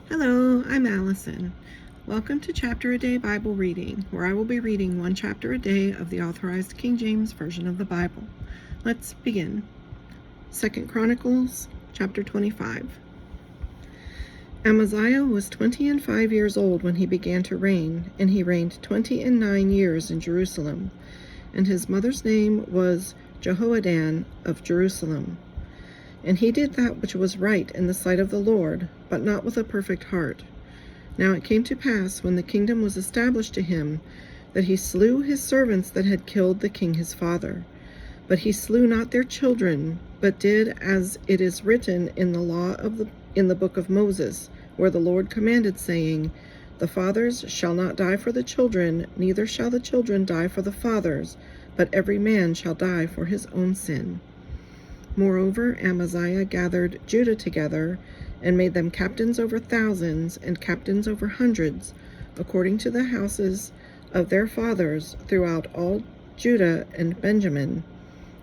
Hello, I'm Allison. Welcome to Chapter a Day Bible Reading, where I will be reading one chapter a day of the Authorized King James Version of the Bible. Let's begin. 2 Chronicles Chapter 25. Amaziah was 25 years old when he began to reign, and he reigned 29 years in Jerusalem. And his mother's name was Jehoaddan of Jerusalem. And he did that which was right in the sight of the Lord, but not with a perfect heart. Now it came to pass, when the kingdom was established to him, that he slew his servants that had killed the king his father. But he slew not their children, but did as it is written in the law in the book of Moses, where the Lord commanded, saying, The fathers shall not die for the children, neither shall the children die for the fathers, but every man shall die for his own sin. Moreover, Amaziah gathered Judah together, and made them captains over thousands, and captains over hundreds, according to the houses of their fathers, throughout all Judah and Benjamin.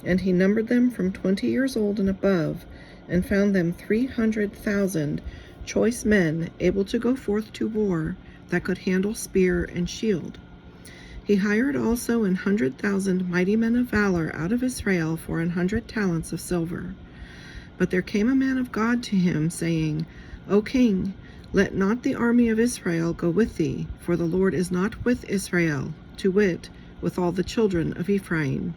And he numbered them from 20 years old and above, and found them 300,000 choice men, able to go forth to war, that could handle spear and shield. He hired also 100,000 mighty men of valor out of Israel for 100 talents of silver. But there came a man of God to him, saying, O king, let not the army of Israel go with thee, for the Lord is not with Israel, to wit, with all the children of Ephraim.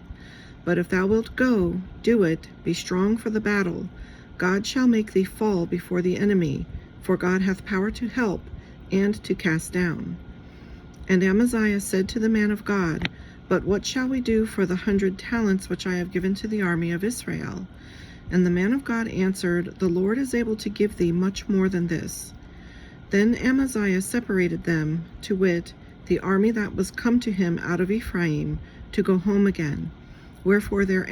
But if thou wilt go, do it, be strong for the battle. God shall make thee fall before the enemy, for God hath power to help and to cast down. And Amaziah said to the man of God, But what shall we do for the 100 talents which I have given to the army of Israel? And the man of God answered, The Lord is able to give thee much more than this. Then Amaziah separated them, to wit, the army that was come to him out of Ephraim, to go home again. Wherefore their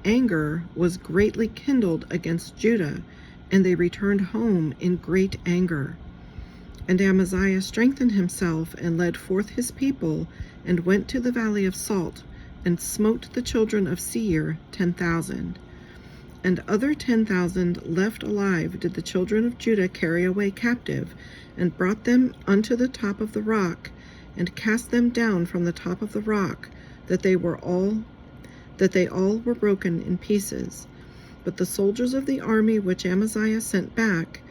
anger was greatly kindled against Judah, and they returned home in great anger. And Amaziah strengthened himself, and led forth his people, and went to the valley of Salt, and smote the children of Seir 10,000. And other 10,000 left alive did the children of Judah carry away captive, and brought them unto the top of the rock, and cast them down from the top of the rock, that they all were broken in pieces. But the soldiers of the army which Amaziah sent back,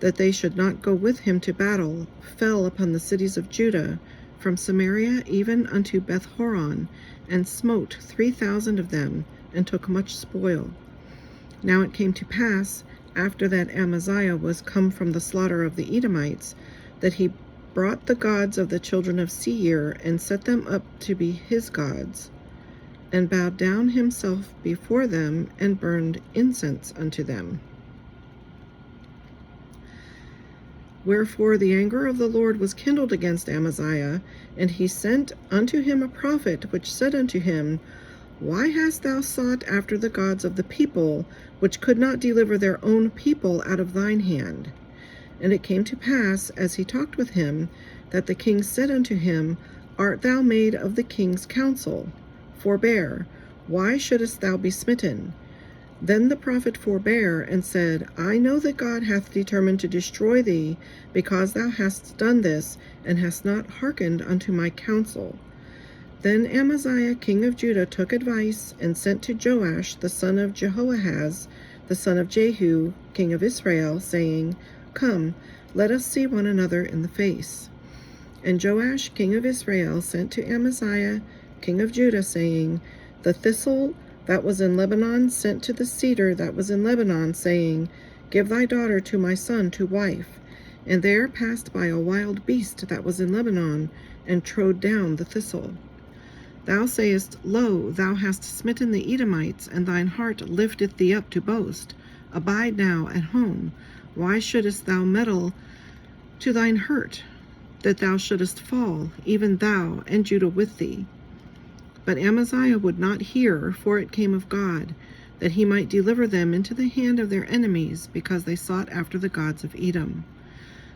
that they should not go with him to battle, fell upon the cities of Judah, from Samaria even unto Beth-horon, and smote 3,000 of them, and took much spoil. Now it came to pass, after that Amaziah was come from the slaughter of the Edomites, that he brought the gods of the children of Seir, and set them up to be his gods, and bowed down himself before them, and burned incense unto them. Wherefore the anger of the Lord was kindled against Amaziah, and he sent unto him a prophet, which said unto him, Why hast thou sought after the gods of the people, which could not deliver their own people out of thine hand? And it came to pass, as he talked with him, that the king said unto him, Art thou made of the king's counsel? Forbear, why shouldest thou be smitten? Then the prophet forbare, and said, I know that God hath determined to destroy thee, because thou hast done this, and hast not hearkened unto my counsel. Then Amaziah king of Judah took advice, and sent to Joash the son of Jehoahaz, the son of Jehu, king of Israel, saying, Come, let us see one another in the face. And Joash king of Israel sent to Amaziah king of Judah, saying, The thistle that was in Lebanon sent to the cedar that was in Lebanon, saying, Give thy daughter to my son to wife. And there passed by a wild beast that was in Lebanon, and trode down the thistle. Thou sayest, Lo, thou hast smitten the Edomites, and thine heart lifteth thee up to boast. Abide now at home. Why shouldest thou meddle to thine hurt, that thou shouldest fall, even thou, and Judah with thee? But Amaziah would not hear, for it came of God, that he might deliver them into the hand of their enemies, because they sought after the gods of Edom.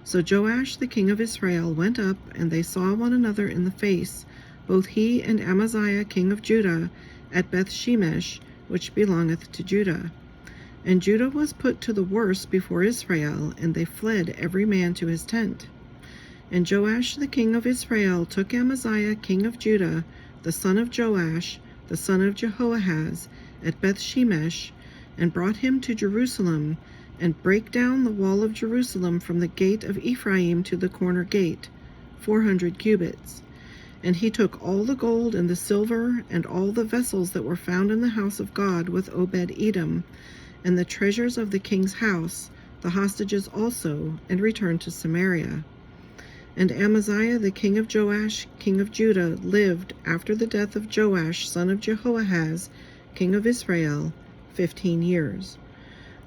So Joash the king of Israel went up, and they saw one another in the face, both he and Amaziah king of Judah, at Beth-shemesh, which belongeth to Judah. And Judah was put to the worse before Israel, and they fled every man to his tent. And Joash the king of Israel took Amaziah king of Judah, the son of Joash, the son of Jehoahaz, at Bethshemesh, and brought him to Jerusalem, and brake down the wall of Jerusalem from the gate of Ephraim to the corner gate, 400 cubits. And he took all the gold and the silver, and all the vessels that were found in the house of God with Obed-Edom, and the treasures of the king's house, the hostages also, and returned to Samaria. And Amaziah the king of Joash, king of Judah, lived after the death of Joash, son of Jehoahaz, king of Israel, 15 years.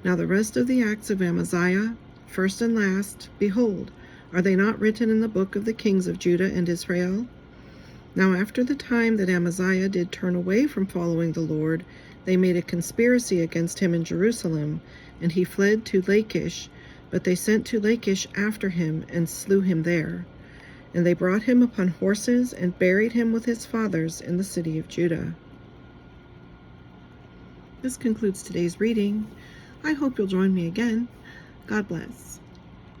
Now the rest of the acts of Amaziah, first and last, behold, are they not written in the book of the kings of Judah and Israel? Now after the time that Amaziah did turn away from following the Lord, they made a conspiracy against him in Jerusalem, and he fled to Lachish, but they sent to Lachish after him, and slew him there. And they brought him upon horses, and buried him with his fathers in the city of Judah. This concludes today's reading. I hope you'll join me again. God bless.